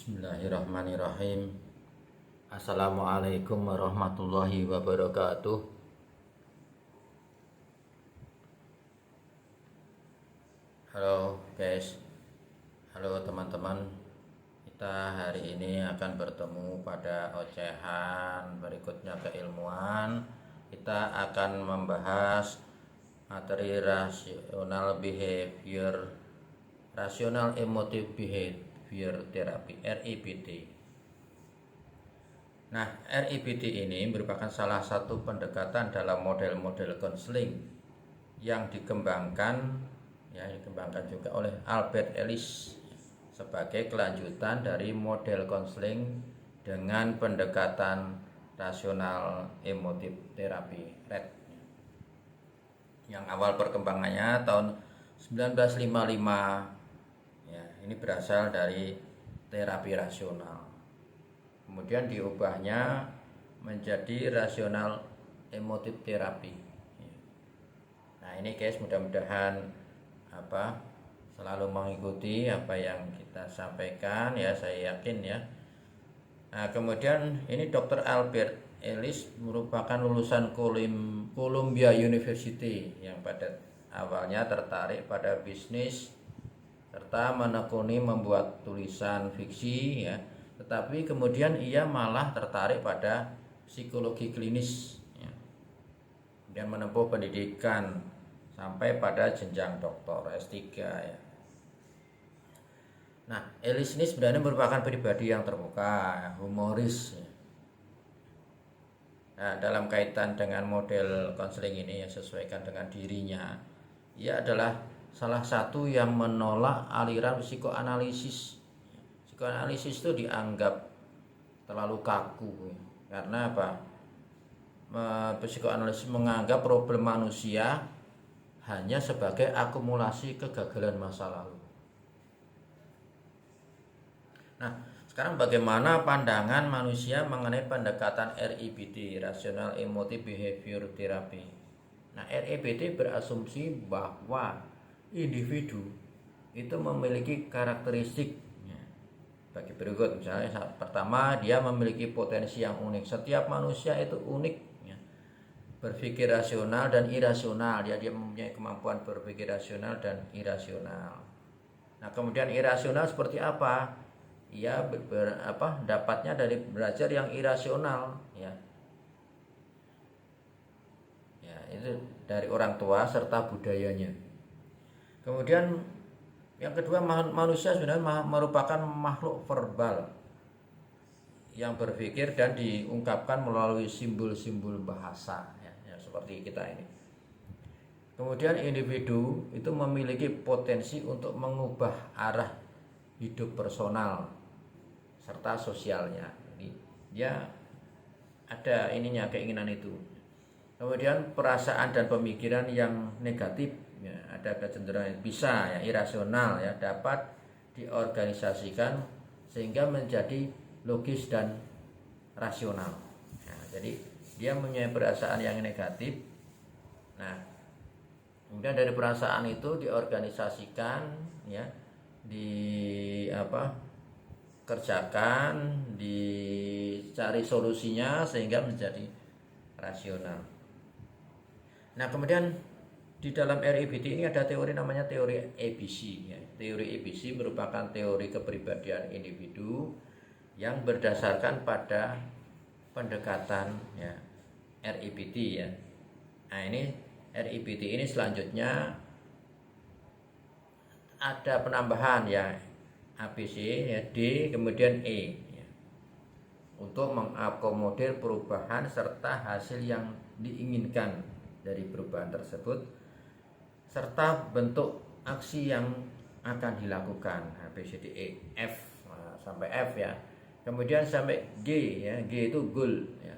Bismillahirrahmanirrahim. Assalamualaikum warahmatullahi wabarakatuh. Halo guys, halo teman-teman. Kita hari ini akan bertemu pada ocehan berikutnya keilmuan. Kita akan membahas materi rational behavior, rational emotive behavior therapy (REBT). Nah, REBT ini merupakan salah satu pendekatan dalam model-model konseling yang dikembangkan juga oleh Albert Ellis sebagai kelanjutan dari model konseling dengan pendekatan rasional emotif terapi (RET). Yang awal perkembangannya tahun 1955. Ya, ini berasal dari terapi rasional. Kemudian diubahnya menjadi rasional emotif terapi. Nah, ini guys, mudah-mudahan selalu mengikuti apa yang kita sampaikan ya, saya yakin ya. Nah, kemudian ini Dr. Albert Ellis merupakan lulusan Columbia University yang pada awalnya tertarik pada bisnis serta menekuni membuat tulisan fiksi ya, tetapi kemudian ia malah tertarik pada psikologi klinis ya, dan menempuh pendidikan sampai pada jenjang doktor S3 ya. Nah, Ellis ini sebenarnya merupakan pribadi yang terbuka, humoris ya. Nah, dalam kaitan dengan model konseling ini yang sesuaikan dengan dirinya, ia adalah salah satu yang menolak aliran psikoanalisis. Psikoanalisis itu dianggap terlalu kaku ya. Karena apa? Psikoanalisis menganggap problem manusia hanya sebagai akumulasi kegagalan masa lalu. Nah, sekarang bagaimana pandangan manusia mengenai pendekatan REBT, Rational Emotive Behavior Therapy? Nah, REBT berasumsi bahwa individu itu memiliki karakteristik bagi berikut. Misalnya pertama, dia memiliki potensi yang unik. Setiap manusia itu unik ya. Berpikir rasional dan irasional. Dia mempunyai kemampuan berpikir rasional dan irasional. Nah, kemudian irasional seperti apa? Ia dapatnya dari belajar yang irasional ya. Ya, itu dari orang tua serta budayanya. Kemudian yang kedua, manusia sebenarnya merupakan makhluk verbal yang berpikir dan diungkapkan melalui simbol-simbol bahasa ya, seperti kita ini. Kemudian individu itu memiliki potensi untuk mengubah arah hidup personal serta sosialnya. Jadi dia ada keinginan itu. Kemudian perasaan dan pemikiran yang negatif ya, ada kecenderungan bisa ya, irasional ya, dapat diorganisasikan sehingga menjadi logis dan rasional. Nah, jadi dia mempunyai perasaan yang negatif. Nah, kemudian dari perasaan itu diorganisasikan ya, kerjakan, dicari solusinya sehingga menjadi rasional. Nah, kemudian di dalam REBT ini ada teori namanya teori ABC ya. Teori ABC merupakan teori kepribadian individu yang berdasarkan pada pendekatan ya, REBT ya. Nah, ini REBT ini selanjutnya ada penambahan ya, ABC ya, D kemudian E ya, untuk mengakomodir perubahan serta hasil yang diinginkan dari perubahan tersebut serta bentuk aksi yang akan dilakukan. B, C, D, E, F sampai F ya. Kemudian sampai G ya, G itu goal ya.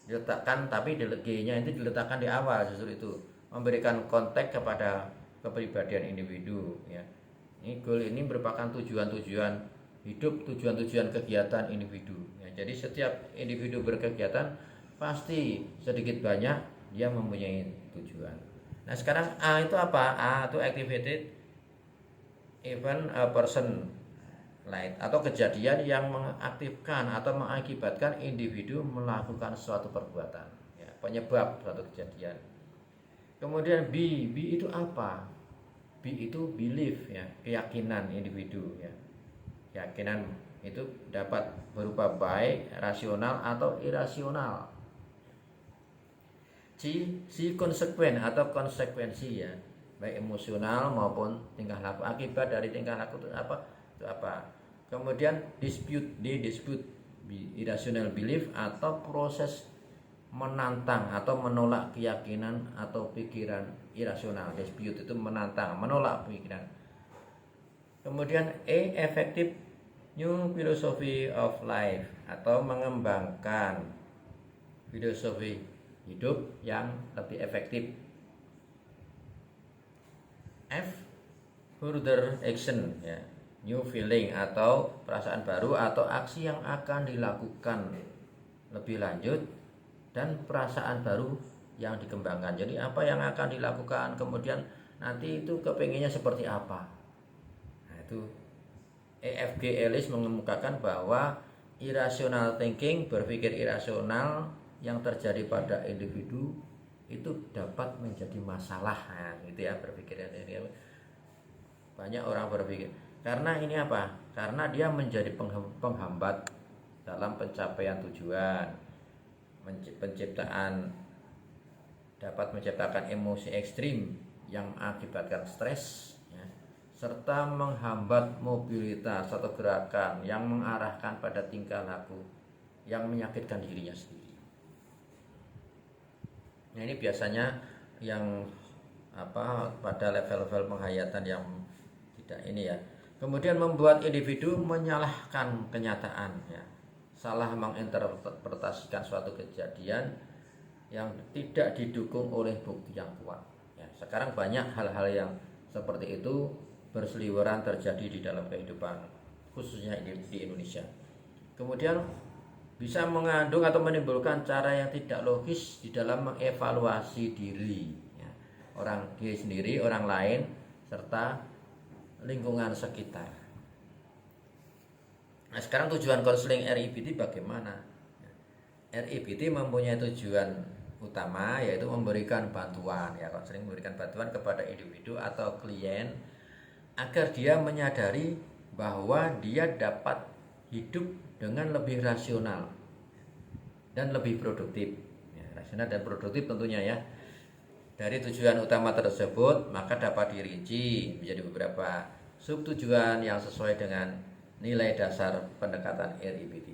Diletakkan, tapi G-nya itu diletakkan di awal, justru itu memberikan konteks kepada kepribadian individu ya. Ini goal ini merupakan tujuan-tujuan hidup, tujuan-tujuan kegiatan individu ya. Jadi setiap individu berkegiatan pasti sedikit banyak dia mempunyai tujuan. Nah, sekarang A itu apa? A itu activated event a person light atau kejadian yang mengaktifkan atau mengakibatkan individu melakukan suatu perbuatan, ya, penyebab suatu kejadian. Kemudian B itu apa? B itu belief, ya, keyakinan individu, ya. Keyakinan itu dapat berupa baik, rasional atau irasional. C konsekuen atau konsekuensi, ya, baik emosional maupun tingkah laku. Akibat dari tingkah laku itu apa? Itu apa? Kemudian dispute, irrational belief atau proses menantang atau menolak keyakinan atau pikiran irasional. Dispute itu menantang, menolak pikiran. Kemudian effective new philosophy of life atau mengembangkan filosofi hidup yang lebih efektif. F further action, ya, new feeling atau perasaan baru atau aksi yang akan dilakukan lebih lanjut dan perasaan baru yang dikembangkan. Jadi apa yang akan dilakukan, kemudian nanti itu kepengennya seperti apa. Nah, itu EFG Ellis mengemukakan bahwa irrational thinking, berpikir irasional yang terjadi pada individu itu dapat menjadi masalah. Nah, gitu ya, berpikir ini. Banyak orang berpikir karena ini apa? Karena dia menjadi penghambat dalam pencapaian tujuan, dapat menciptakan emosi ekstrim yang mengakibatkan stres, ya, serta menghambat mobilitas atau gerakan yang mengarahkan pada tingkah laku yang menyakitkan dirinya sendiri. Nah, ini biasanya yang pada level-level penghayatan yang tidak ini, ya. Kemudian membuat individu menyalahkan kenyataan, ya. Salah menginterpretasikan suatu kejadian yang tidak didukung oleh bukti yang kuat, ya. Sekarang banyak hal-hal yang seperti itu berseliweran terjadi di dalam kehidupan, khususnya di Indonesia. Kemudian bisa mengandung atau menimbulkan cara yang tidak logis di dalam mengevaluasi diri, ya, orang diri sendiri, orang lain, serta lingkungan sekitar. Nah, sekarang tujuan konseling REBT bagaimana? REBT mempunyai tujuan utama yaitu memberikan bantuan, ya, konseling memberikan bantuan kepada individu atau klien agar dia menyadari bahwa dia dapat hidup dengan lebih rasional dan lebih produktif, ya, rasional dan produktif tentunya, ya. Dari tujuan utama tersebut maka dapat dirinci menjadi beberapa subtujuan yang sesuai dengan nilai dasar pendekatan REBT.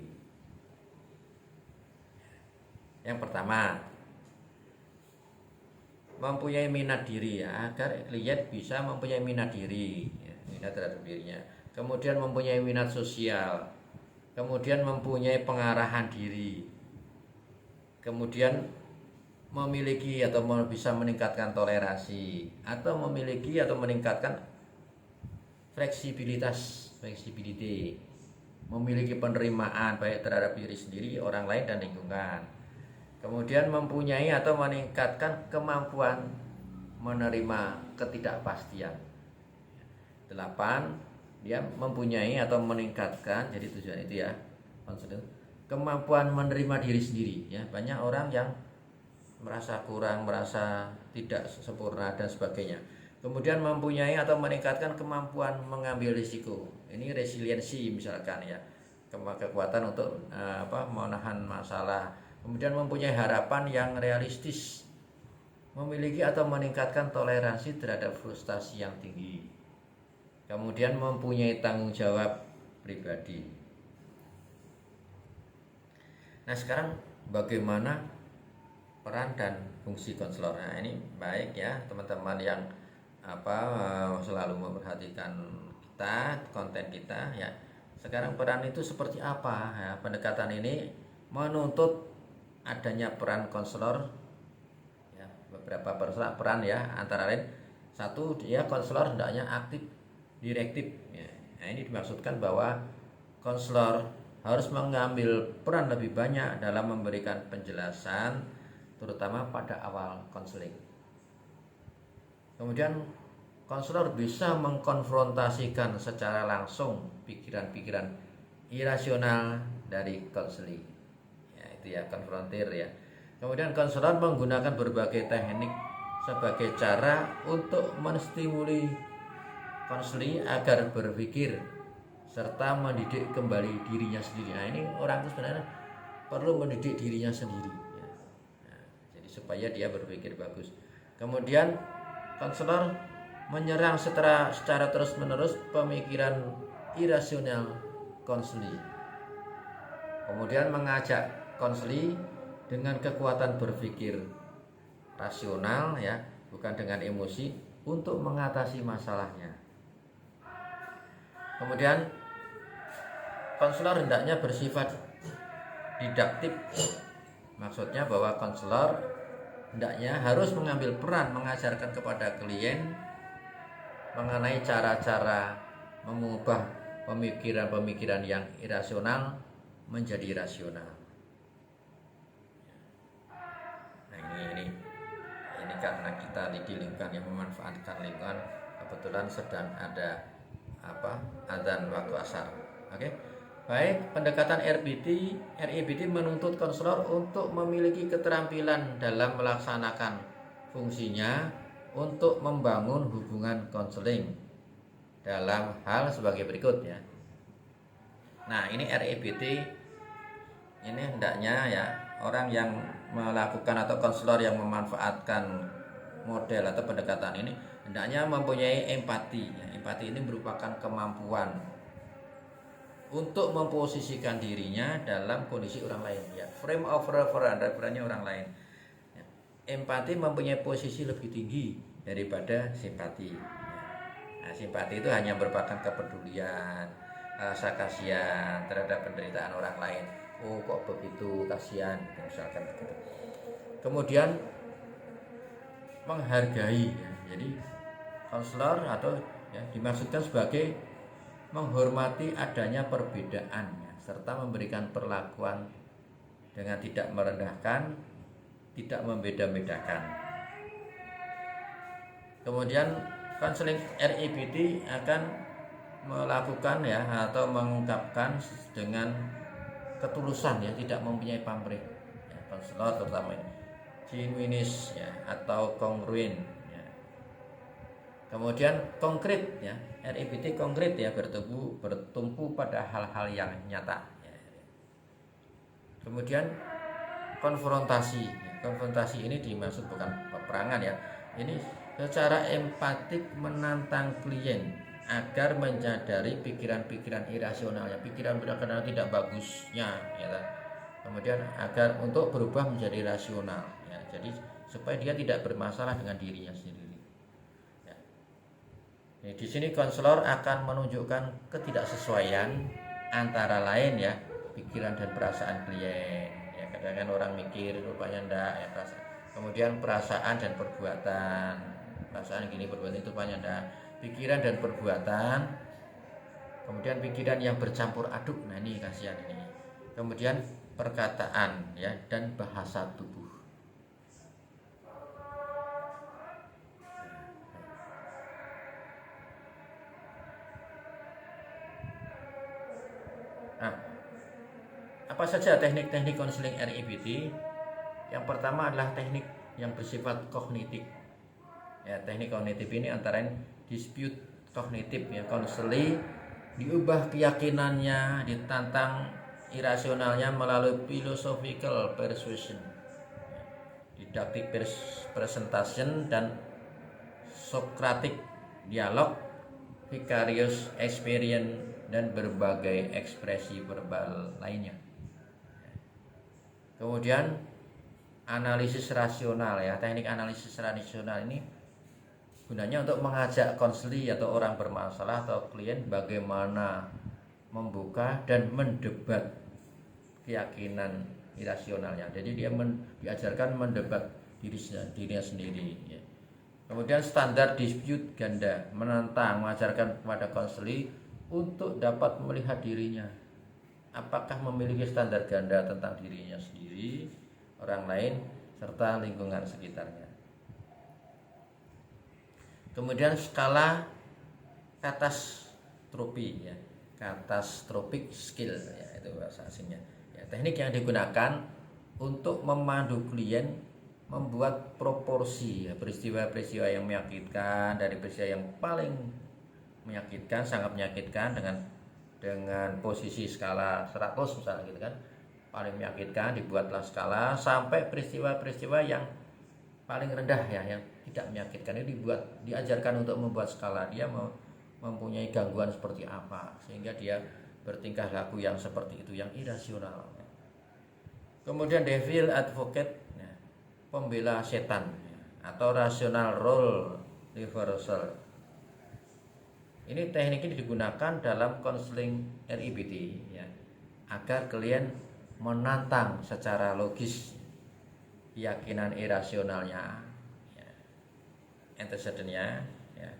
Yang pertama, mempunyai minat diri, ya, agar klien bisa mempunyai minat diri, ya, minat terhadap dirinya. Kemudian mempunyai minat sosial, kemudian mempunyai pengarahan diri, kemudian memiliki atau bisa meningkatkan toleransi, atau memiliki atau meningkatkan fleksibility, memiliki penerimaan baik terhadap diri sendiri, orang lain, dan lingkungan. Kemudian mempunyai atau meningkatkan kemampuan menerima ketidakpastian. 8. Dia mempunyai atau meningkatkan, jadi tujuan itu, ya, kemampuan menerima diri sendiri, ya. Banyak orang yang merasa kurang, merasa tidak sempurna dan sebagainya. Kemudian mempunyai atau meningkatkan kemampuan mengambil risiko. Ini resiliensi misalkan, ya, kekuatan untuk menahan masalah. Kemudian mempunyai harapan yang realistis, memiliki atau meningkatkan toleransi terhadap frustasi yang tinggi. Kemudian mempunyai tanggung jawab pribadi. Nah, sekarang bagaimana peran dan fungsi konselor? Nah, ini baik, ya, teman-teman yang selalu memperhatikan kita, konten kita, ya. Sekarang peran itu seperti apa, ya? Pendekatan ini menuntut adanya peran konselor, ya, beberapa peran, ya, antara lain 1, dia konselor hendaknya aktif direktif, ya. Nah, ini dimaksudkan bahwa konselor harus mengambil peran lebih banyak dalam memberikan penjelasan, terutama pada awal konseling. Kemudian konselor bisa mengkonfrontasikan secara langsung pikiran-pikiran irasional dari konseling. Ya, itu ya, konfrontir ya. Kemudian konselor menggunakan berbagai teknik sebagai cara untuk menstimuli konseli agar berpikir serta mendidik kembali dirinya sendiri. Nah, ini orang itu sebenarnya perlu mendidik dirinya sendiri ya. Nah, jadi supaya dia berpikir bagus. Kemudian konselor menyerang secara terus-menerus pemikiran irasional konseli. Kemudian mengajak konseli dengan kekuatan berpikir rasional ya, bukan dengan emosi, untuk mengatasi masalahnya. Kemudian konselor hendaknya bersifat didaktif. Maksudnya bahwa konselor hendaknya harus mengambil peran mengajarkan kepada klien mengenai cara-cara mengubah pemikiran-pemikiran yang irasional menjadi rasional. Nah, ini karena kita di lingkungan yang memanfaatkan lingkungan, kebetulan sedang ada azan waktu asar. Oke. Baik, pendekatan RIBT menuntut konselor untuk memiliki keterampilan dalam melaksanakan fungsinya untuk membangun hubungan konseling dalam hal sebagai berikut ya. Nah, ini RIBT ini hendaknya ya, orang yang melakukan atau konselor yang memanfaatkan model atau pendekatan ini hendaknya mempunyai empati ya. Empati ini merupakan kemampuan untuk memposisikan dirinya dalam kondisi orang lain ya. Frame of reference orang lain ya. Empati mempunyai posisi lebih tinggi daripada simpati ya. Nah, simpati itu hanya merupakan kepedulian, rasa kasihan terhadap penderitaan orang lain. Oh, kok begitu, kasihan misalkan begitu. Kemudian menghargai ya. Jadi konselor atau ya, dimaksudkan sebagai menghormati adanya perbedaan ya, serta memberikan perlakuan dengan tidak merendahkan, tidak membeda-bedakan. Kemudian konseling RIBT akan melakukan ya atau mengungkapkan dengan ketulusan ya, tidak mempunyai pamrih ya, konselor terutama genuinis ya atau kongruen ya. Kemudian konkret ya, RIBT konkret ya, bertumpu pada hal-hal yang nyata ya. Kemudian konfrontasi ya. Konfrontasi ini dimaksud bukan peperangan ya, ini secara empatik menantang klien agar menyadari pikiran-pikiran irasionalnya, pikiran-pikiran tidak bagusnya ya. Kemudian agar untuk berubah menjadi rasional ya. Jadi supaya dia tidak bermasalah dengan dirinya sendiri ya. Nah, di sini konselor akan menunjukkan ketidaksesuaian antara lain ya pikiran dan perasaan klien ya. Kadang-kadang orang mikir rupanya enggak ya, kemudian perasaan dan perbuatan, perasaan gini, perbuatan itu rupanya enggak, pikiran dan perbuatan, kemudian pikiran yang bercampur aduk. Nah, ini kasihan ini. Kemudian perkataan ya dan bahasa tubuh. Nah, apa saja teknik-teknik konseling RIBT? Yang pertama adalah teknik yang bersifat kognitif. Ya, teknik kognitif ini antara dispute kognitif ya, konseli diubah keyakinannya, ditantang irasionalnya melalui philosophical persuasion, didactic presentation dan Socratic dialog, vicarious experience dan berbagai ekspresi verbal lainnya. Kemudian analisis rasional ya, teknik analisis rasional ini gunanya untuk mengajak konseli atau orang bermasalah atau klien bagaimana membuka dan mendebat keyakinan irasionalnya. Jadi dia diajarkan mendebat dirinya sendiri ya. Kemudian standar dispute ganda, menantang, mengajarkan kepada konseli untuk dapat melihat dirinya apakah memiliki standar ganda tentang dirinya sendiri, orang lain, serta lingkungan sekitarnya. Kemudian skala katastrofi ya, catastrophic skill ya, itu bahasa asingnya. Ya, teknik yang digunakan untuk memandu klien membuat proporsi ya, peristiwa-peristiwa yang menyakitkan dari peristiwa yang paling menyakitkan, sangat menyakitkan dengan posisi skala 100 misalnya gitu kan. Paling menyakitkan dibuatlah skala sampai peristiwa-peristiwa yang paling rendah ya, yang tidak menyakitkan itu diajarkan untuk membuat skala. Dia mempunyai gangguan seperti apa sehingga dia bertingkah laku yang seperti itu, yang irasional. Kemudian devil advocate ya, pembela setan ya, atau rational role reversal. Ini teknik ini digunakan dalam konseling RIBT ya, agar klien menantang secara logis keyakinan irasionalnya ya, antecedentnya ya.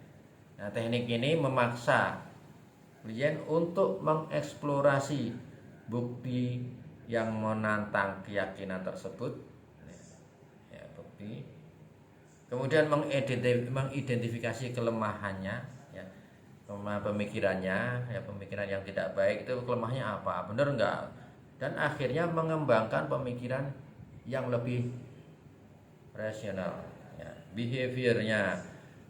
Nah, teknik ini memaksa klien untuk mengeksplorasi bukti yang menantang keyakinan tersebut ya, bukti. Kemudian mengidentifikasi kelemahannya ya, kelemahan pemikirannya ya, pemikiran yang tidak baik itu kelemahannya apa, benar enggak, dan akhirnya mengembangkan pemikiran yang lebih rasional ya, behaviornya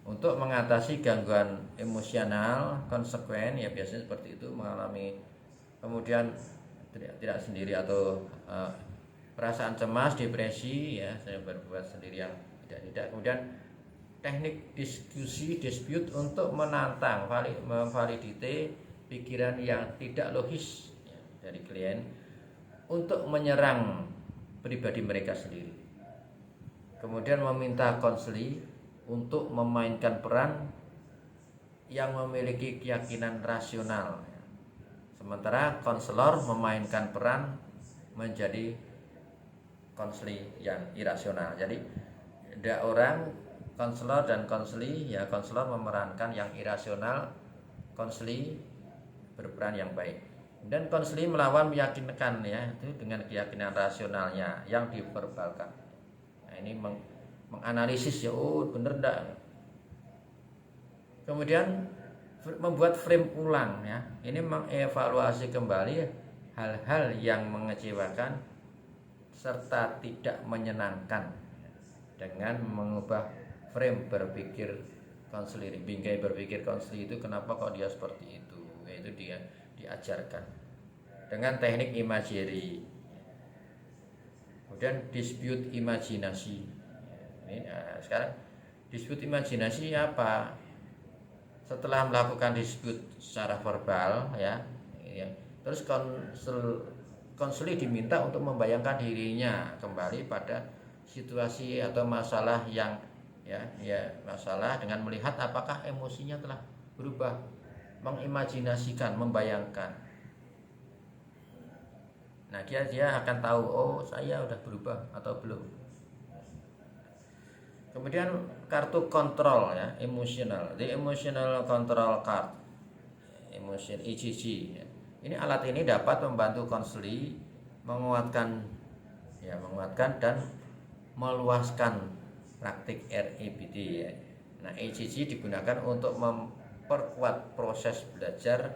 untuk mengatasi gangguan emosional konsekuen ya, biasanya seperti itu, mengalami kemudian tidak sendiri atau perasaan cemas, depresi ya, saya berbuat sendirian tidak. Kemudian teknik diskusi dispute untuk menantang memvalidate pikiran yang tidak logis ya, dari klien untuk menyerang pribadi mereka sendiri. Kemudian meminta konseli untuk memainkan peran yang memiliki keyakinan rasional. Sementara konselor memainkan peran menjadi konseli yang irasional. Jadi ada orang konselor dan konseli ya, konselor memerankan yang irasional, konseli berperan yang baik. Dan konseli melawan meyakinkan ya, itu dengan keyakinan rasionalnya yang diverbalkan. Nah, ini menganalisis ya, oh bener enggak. Kemudian membuat frame ulang ya, ini mengevaluasi kembali hal-hal yang mengecewakan serta tidak menyenangkan dengan mengubah frame berpikir konseli. Bingkai berpikir konseli itu kenapa kok dia seperti itu, yaitu dia diajarkan dengan teknik imagery. Kemudian dispute imajinasi ini, sekarang dispute imajinasi apa? Setelah melakukan dispute secara verbal ya, terus konseli diminta untuk membayangkan dirinya kembali pada situasi atau masalah yang masalah dengan melihat apakah emosinya telah berubah, mengimajinasikan, membayangkan. Nah, dia akan tahu, oh saya udah berubah atau belum. Kemudian kartu kontrol ya, emotional, the emotional control card, emotion ECG. Ini alat ini dapat membantu konseli menguatkan dan meluaskan praktik RIBT ya. Nah, ECG digunakan untuk memperkuat proses belajar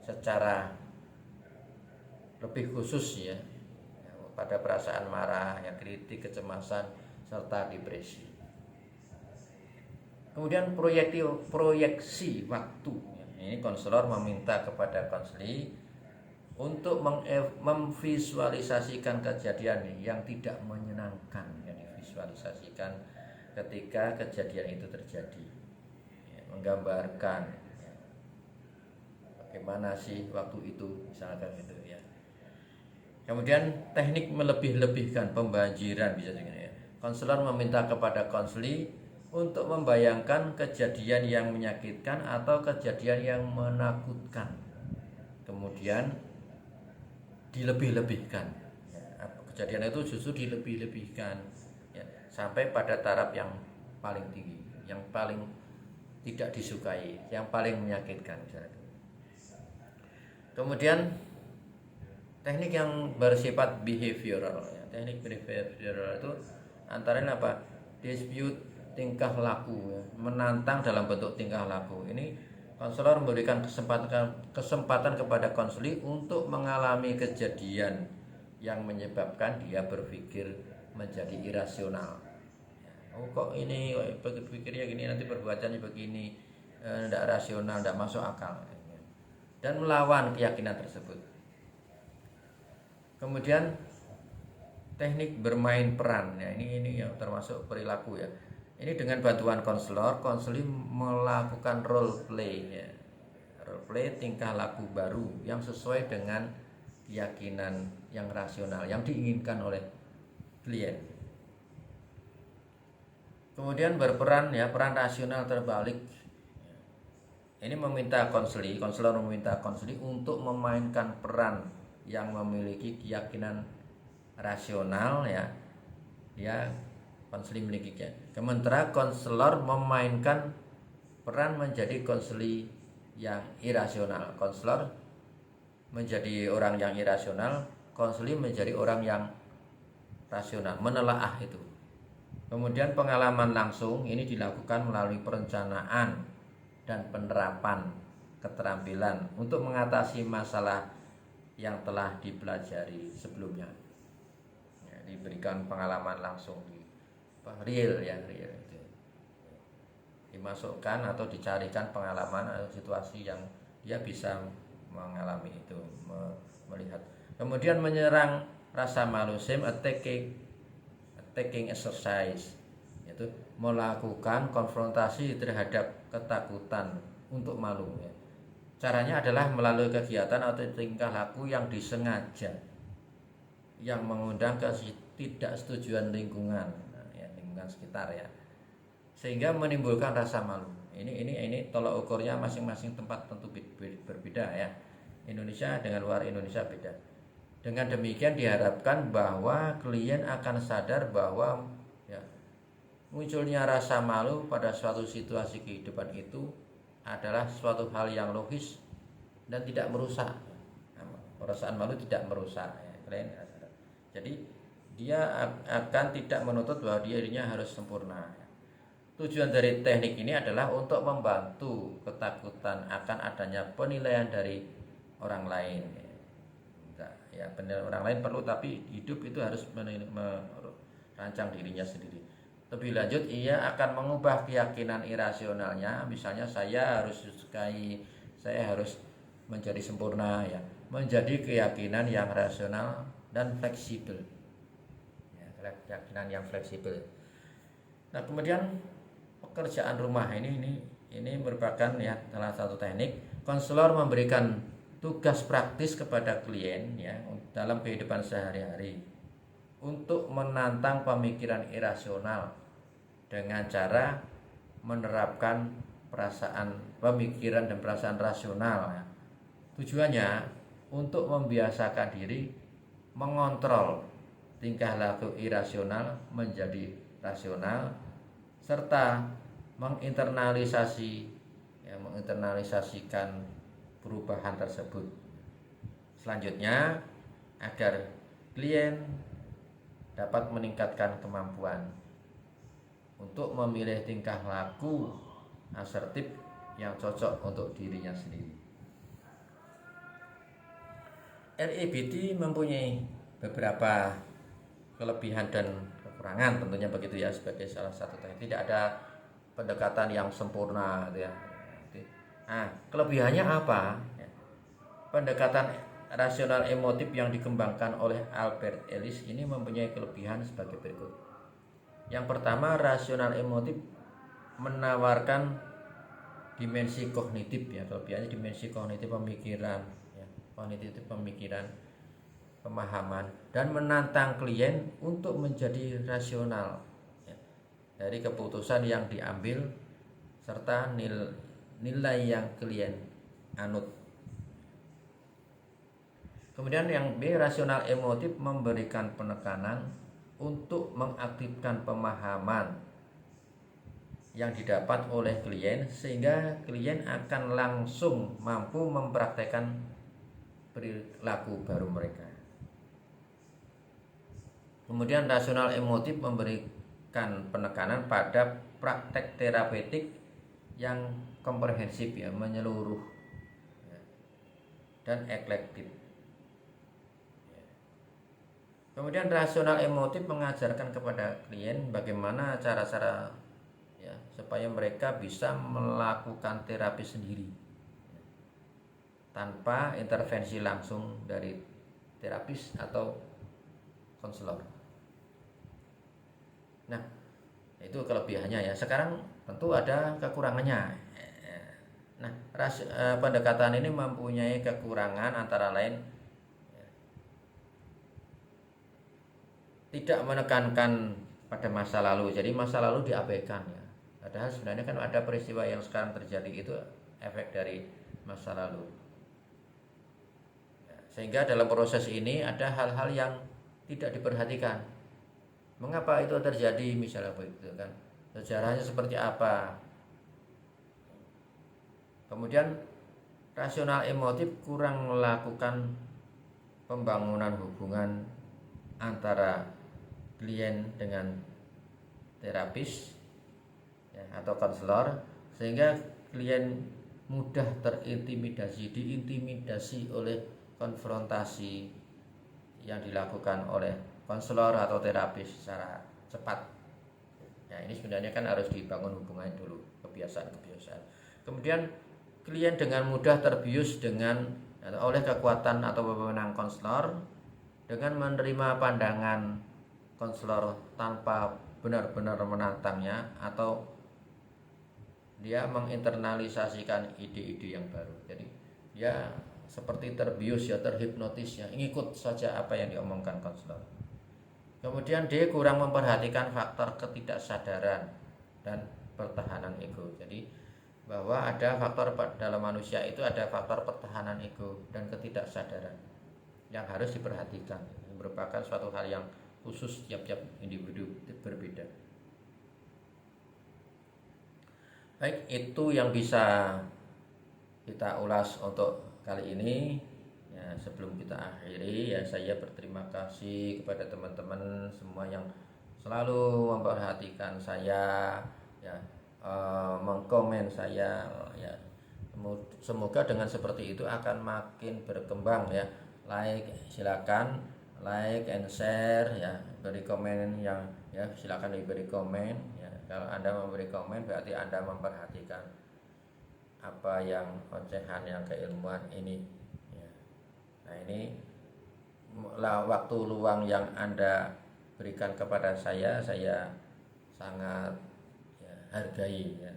secara lebih khusus ya, pada perasaan marah, ya, kritik, kecemasan, serta depresi. Kemudian proyeksi waktu. Ini konselor meminta kepada konseli untuk memvisualisasikan kejadian yang tidak menyenangkan, yang divisualisasikan ketika kejadian itu terjadi, ya, menggambarkan ya, bagaimana sih waktu itu misalkan gitu ya. Kemudian teknik melebih-lebihkan pembanjiran bisa juga ya. Konselor meminta kepada konseli untuk membayangkan kejadian yang menyakitkan atau kejadian yang menakutkan, kemudian dilebih-lebihkan ya, kejadian itu justru dilebih-lebihkan ya, sampai pada taraf yang paling tinggi, yang paling tidak disukai, yang paling menyakitkan misalnya. Kemudian teknik yang bersifat behavioral ya. Teknik behavioral itu antara apa? Dispute tingkah laku ya, menantang dalam bentuk tingkah laku. Ini konselor memberikan kesempatan kepada konseli untuk mengalami kejadian yang menyebabkan dia berpikir menjadi irasional. Oh kok ini pikirnya gini, nanti perbuatannya begini, tidak rasional, tidak masuk akal, dan melawan keyakinan tersebut. Kemudian teknik bermain peran, ya ini yang termasuk perilaku ya. Ini dengan bantuan konselor, konseli melakukan role play ya. Role play tingkah laku baru yang sesuai dengan keyakinan yang rasional yang diinginkan oleh klien. Kemudian berperan ya, peran rasional terbalik. Ini meminta konselor meminta konseli untuk memainkan peran yang memiliki keyakinan rasional ya. Dia konseli milikinya. Sementara konselor memainkan peran menjadi konseli yang irasional. Konselor menjadi orang yang irasional, konseli menjadi orang yang rasional, menelaah itu. Kemudian pengalaman langsung ini dilakukan melalui perencanaan dan penerapan keterampilan untuk mengatasi masalah yang telah dipelajari sebelumnya. Ya, diberikan pengalaman langsung real ya, real itu. Dimasukkan atau dicarikan pengalaman atau situasi yang dia bisa mengalami itu, melihat. Kemudian menyerang rasa malu, shame attacking exercise, yaitu melakukan konfrontasi terhadap ketakutan untuk malu ya. Caranya adalah melalui kegiatan atau tingkah laku yang disengaja, yang mengundang ketidaksetujuan lingkungan ya, lingkungan sekitar ya, sehingga menimbulkan rasa malu. Ini tolak ukurnya masing-masing tempat tentu berbeda ya. Indonesia dengan luar Indonesia beda. Dengan demikian diharapkan bahwa klien akan sadar bahwa ya, munculnya rasa malu pada suatu situasi kehidupan itu adalah suatu hal yang logis dan tidak merusak. Perasaan malu tidak merusak ya, klien. Jadi dia akan tidak menuntut bahwa dirinya harus sempurna. Tujuan dari teknik ini adalah untuk membantu ketakutan akan adanya penilaian dari orang lain. Ya, penilaian orang lain perlu, tapi hidup itu harus merancang dirinya sendiri. Lebih lanjut, ia akan mengubah keyakinan irasionalnya. Misalnya saya harus disukai, saya harus menjadi sempurna ya, menjadi keyakinan yang rasional dan fleksibel. Ya, keyakinan yang fleksibel. Nah, kemudian pekerjaan rumah ini merupakan ya salah satu teknik. Konselor memberikan tugas praktis kepada klien ya dalam kehidupan sehari-hari untuk menantang pemikiran irasional dengan cara menerapkan pemikiran dan perasaan rasional ya. Tujuannya untuk membiasakan diri mengontrol tingkah laku irasional menjadi rasional, serta menginternalisasikan perubahan tersebut. Selanjutnya, agar klien dapat meningkatkan kemampuan untuk memilih tingkah laku asertif yang cocok untuk dirinya sendiri. REBT mempunyai beberapa kelebihan dan kekurangan, tentunya begitu ya, sebagai salah satu teknik. Tidak ada pendekatan yang sempurna gitu ya. Nah, kelebihannya apa? Pendekatan rasional emotif yang dikembangkan oleh Albert Ellis ini mempunyai kelebihan sebagai berikut. Yang pertama, rasional emotif menawarkan dimensi kognitif ya, kelebihannya dimensi kognitif pemikiran ya, kognitif pemikiran, pemahaman, dan menantang klien untuk menjadi rasional ya, dari keputusan yang diambil serta nilai yang klien anut. Kemudian yang B, rasional emotif memberikan penekanan untuk mengaktifkan pemahaman yang didapat oleh klien sehingga klien akan langsung mampu mempraktekkan perilaku baru mereka. Kemudian rasional emotif penekanan pada praktek terapeutik yang komprehensif ya, menyeluruh ya, dan eklektik. Kemudian rasional emotif mengajarkan kepada klien bagaimana cara-cara ya, supaya mereka bisa melakukan terapi sendiri tanpa intervensi langsung dari terapis atau konselor. Nah, itu kelebihannya ya. Sekarang tentu ada kekurangannya. Nah, pendekatan ini mempunyai kekurangan antara lain tidak menekankan pada masa lalu. Jadi masa lalu diabaikan ya. Padahal sebenarnya kan ada peristiwa yang sekarang terjadi itu efek dari masa lalu. Sehingga dalam proses ini ada hal-hal yang tidak diperhatikan. Mengapa itu terjadi misalnya begitu kan? Sejarahnya seperti apa? Kemudian rasional emotif kurang melakukan pembangunan hubungan antara klien dengan terapis ya, atau konselor, sehingga klien mudah diintimidasi oleh konfrontasi yang dilakukan oleh konselor atau terapis secara cepat. Ya, ini sebenarnya kan harus dibangun hubungan dulu, kebiasaan-kebiasaan. Kemudian klien dengan mudah terbius oleh kekuatan atau wewenang konselor dengan menerima pandangan konselor tanpa benar-benar menantangnya, atau dia menginternalisasikan ide-ide yang baru. Jadi dia seperti terbius ya, terhipnotis ya, ngikut saja apa yang diomongkan konselor. Kemudian dia kurang memperhatikan faktor ketidaksadaran dan pertahanan ego. Jadi bahwa ada faktor dalam manusia itu, ada faktor pertahanan ego dan ketidaksadaran yang harus diperhatikan. Ini merupakan suatu hal yang khusus tiap-tiap individu berbeda. Baik, itu yang bisa kita ulas untuk kali ini. Ya, sebelum kita akhiri ya, saya berterima kasih kepada teman-teman semua yang selalu memperhatikan saya ya, mengkomen saya ya. Semoga dengan seperti itu akan makin berkembang ya. Silakan like and share ya, beri komen yang ya, silakan diberi komen ya. Kalau Anda memberi komen berarti Anda memperhatikan apa yang ocehan yang keilmuan ini ya. Nah, ini waktu luang yang Anda berikan kepada saya sangat ya, hargai ya,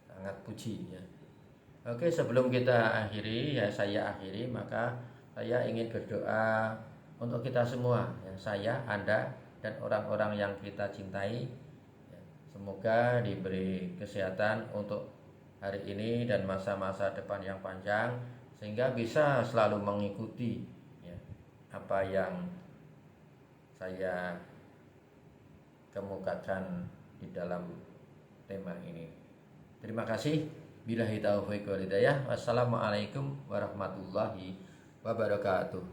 sangat puji ya. Oke, sebelum kita akhiri ya, saya akhiri, maka saya ingin berdoa untuk kita semua ya, saya, Anda, dan orang-orang yang kita cintai ya, semoga diberi kesehatan untuk hari ini dan masa-masa depan yang panjang, sehingga bisa selalu mengikuti ya, apa yang saya kemukakan di dalam tema ini. Terima kasih. Billahi taufiq wal hidayah. Wassalamualaikum warahmatullahi wabarakatuh.